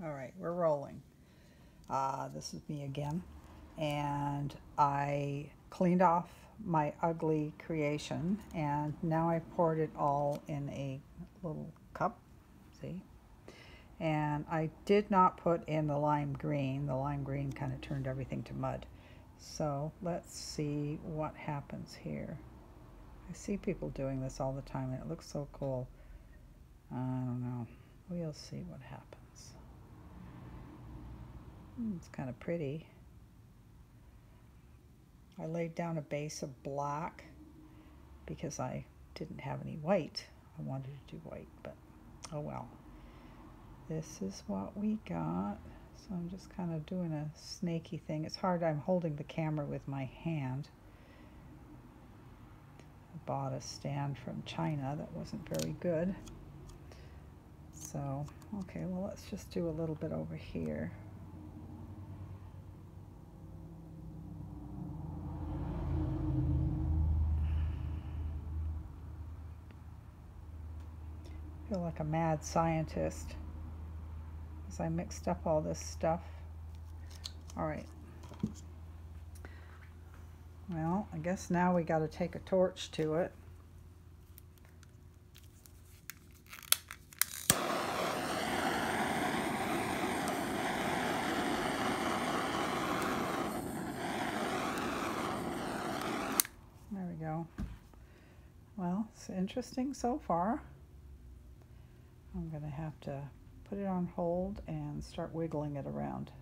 All right, we're rolling. This is me again. And I cleaned off my ugly creation, and now I poured it all in a little cup, see? And I did not put in the lime green. The lime green kind of turned everything to mud. So let's see what happens here. I see people doing this all the time, and it looks so cool. I don't know. We'll see what happens. It's kind of pretty. I laid down a base of black because I didn't have any white. I wanted to do white, but oh well. This is what we got. So I'm just kind of doing a snaky thing. It's hard. I'm holding the camera with my hand. I bought a stand from China that wasn't very good. So, okay, well, let's just do a little bit over here. I feel like a mad scientist as I mixed up all this stuff. All right. Well, I guess now we got to take a torch to it. There we go. Well, it's interesting so far. I'm going to have to put it on hold and start wiggling it around.